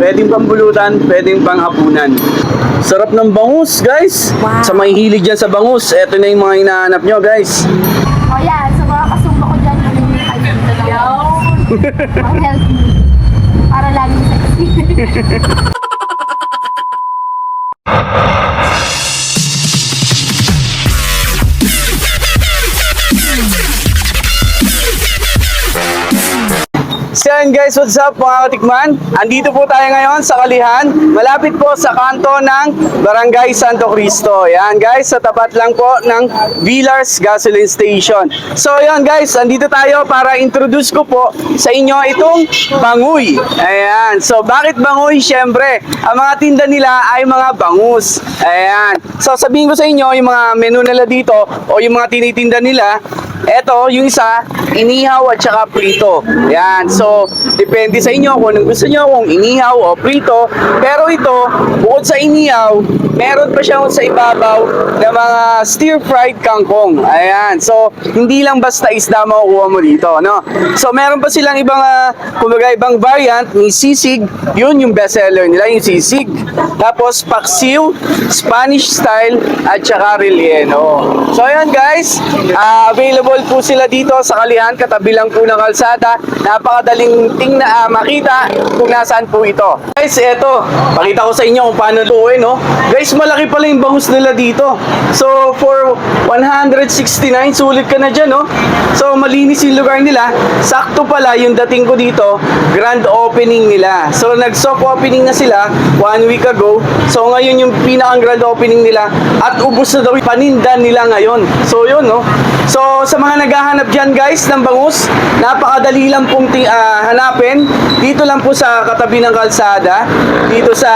pwedeng pambulutan, pwedeng panghapunan. Sarap ng bangus, guys. Wow. Sa may hilig dyan sa bangus, eto na yung mga hinahanap nyo, guys. O yan, sa mga kasumba ko dyan, mamimili kayo dito lang. Ang healthy. Para laging sexy. So yan guys, what's up mga katikman? Andito po tayo ngayon sa Kalihan, malapit po sa kanto ng Barangay Santo Cristo. Yan guys, sa tapat lang po ng Villars Gasoline Station. So yan guys, andito tayo para introduce ko po sa inyo itong banguy. Ayan, so bakit banguy? Siyempre, ang mga tinda nila ay mga bangus. Ayan, so sabihin ko sa inyo yung mga menu nila dito o yung mga tinitinda nila. Eto, yung isa, inihaw at saka prito. Yan, so, depende sa inyo kung anong gusto nyo, kung inihaw o prito. Pero ito, bukod sa inihaw, meron pa siyang sa ibabaw na mga stir-fried kangkong. Ayan, so, hindi lang basta isda makukuha mo dito, no? So, meron pa silang ibang, kumbaga, ibang variant, ni sisig. Yun yung bestseller nila, yung sisig. Tapos, paksiw, Spanish style, at saka relleno. So, ayan guys, available po sila dito sa Kalihan, katabi lang po ng kalsada. Napakadaling makita kung nasaan po ito. Guys, eto, pakita ko sa inyo kung paano tuuin, no? Guys, malaki pala yung bangus nila dito. So, for 169, sulit ka na dyan, no? So, malinis yung lugar nila. Sakto pala yung dating ko dito, grand opening nila. So, nag-soft opening na sila 1 week ago. So, ngayon yung pinakang grand opening nila at ubos na daw yung paninda nila ngayon. So, yun, no? So, sa mga naghahanap dyan guys ng bangus, napakadali lang pong hanapin. Dito lang po sa katabi ng kalsada, dito sa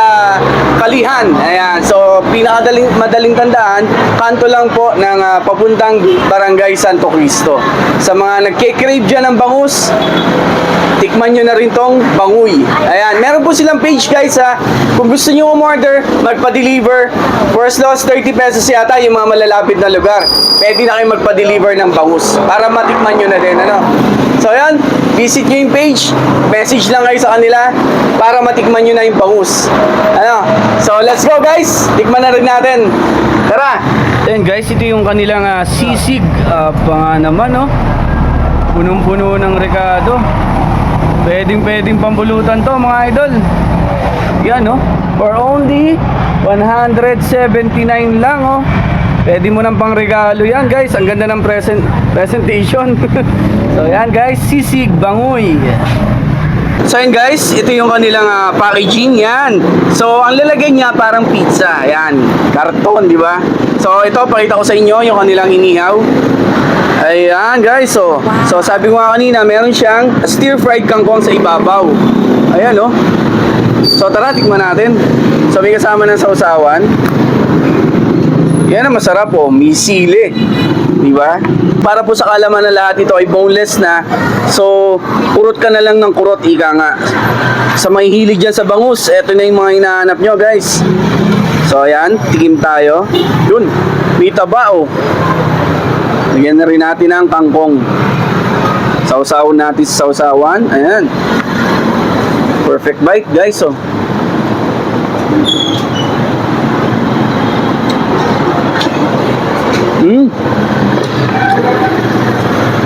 Kalihan. Ayan, so madaling tandaan, kanto lang po ng papuntang Barangay Santo Cristo. Sa mga nagke-crave dyan ng bangus, tikman nyo na rin tong banguy. Ayan, meron po silang page guys ha. Kung gusto nyo umorder, magpa-deliver. For as low as 30 pesos yata yung mga malalapit na lugar. Pwede na kayo magpa-deliver ng bangus para matikman nyo na din, ano. So ayan, visit nyo yung page. Message lang kayo sa kanila para matikman nyo na yung bangus. Ano? So let's go guys. Tikman na rin natin. Tara. Ayan guys, ito yung kanilang sisig. Pa naman, no? Punong-puno ng rekado. Pwedeng pambulutan to mga idol. Yan, no? For only 179 lang, oh. Pwede mo ng pangregalo yan guys. Ang ganda ng presentation. So yan guys, sisig banguy. So yan guys, ito yung kanilang packaging yan. So ang lalagay niya parang pizza. Yan, karton, di ba? So ito, pakita ko sa inyo yung kanilang inihaw. Ayan guys, so sabi ko nga kanina, meron siyang stir-fried kangkong sa ibabaw. Ayan, oh. So tara, tikman natin. So may kasama ng sausawan. Yan ang masarap, oh, may sili. Di ba? Para po sa kalaman na lahat ito ay boneless na. So, kurot ka na lang ng kurot, ika nga. Sa may hilig dyan sa bangus, eto na yung mga hinahanap nyo, guys. So, ayan, tikim tayo. Yun, may taba, oh. Bigyan na rin natin ang kangkong. Sausawan natin sa sausawan. Ayan. Perfect bite, guys, oh.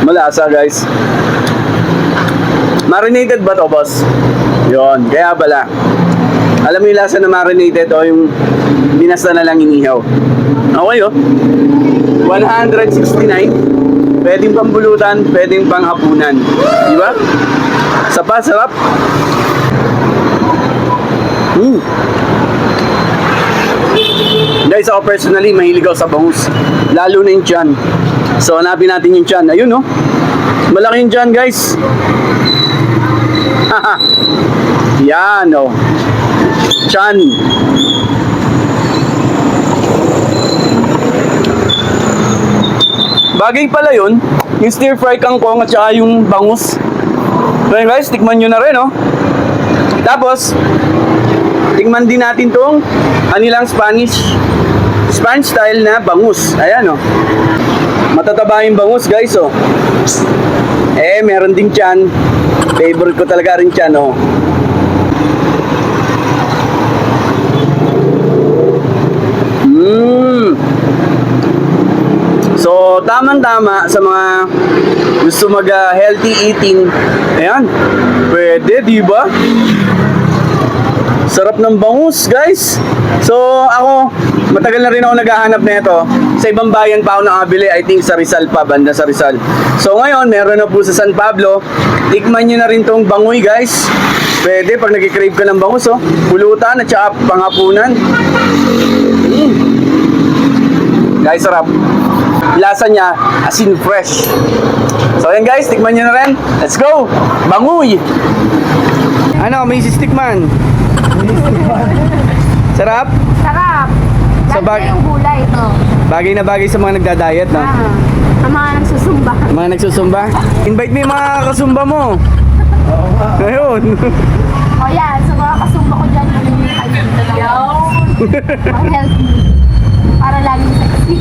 Malasa guys. Marinated ba to boss? Yun, kaya pala. Alam mo yung lasa na marinated o yung binasta na lang inihaw. Okay, oh. 169. Pwedeng pambulutan, pwedeng panghapunan. Di ba? Sarap. Guys, ako personally, mahilig ako sa bangus. Lalo na yung tiyan. So, hanapin natin yung tiyan. Ayun, no? Malaki yung tiyan, guys. Yan, oh. Tiyan. Bagay pala yun. Yung stir-fry kangkong at saka yung bangus. So, guys, tikman nyo na rin, oh. Tapos, tikman din natin tong anilang Spanish style na bangus. Ayan, oh. Matataba yung bangus, guys, oh. Meron din tiyan. Favorite ko talaga rin tiyan, oh. tamang-tama sa mga gusto mag-healthy eating. Ayan. Pwede, di ba? Sarap ng bangus, guys. So, ako, matagal na rin ako naghahanap nito. Sa ibang bayan pa ako nakabili, I think sa Rizal pa, banda sa Rizal. So, ngayon, meron na po sa San Pablo. Tikman nyo na rin tong bangoy, guys. Pwede, pag nag-crave ka ng bangus, oh. Pulutan at saka panghapunan. Guys, sarap. Lasa niya, as in fresh. So, ayan guys, tikman nyo na rin. Let's go! Bangoy! Ano, Mrs. Tikman? Sarap? Sarap. Sa Lalo bag- na yung gulay ito. Bagay na bagay sa mga nagda-diet, no? Sa mga nagsusumba. Mga nagsusumba. Invite mo yung mga kasumba mo. Ayun. O yan, sa mga kasumba ko dyan, ay talaga. Ang healthy. Para laging sexy.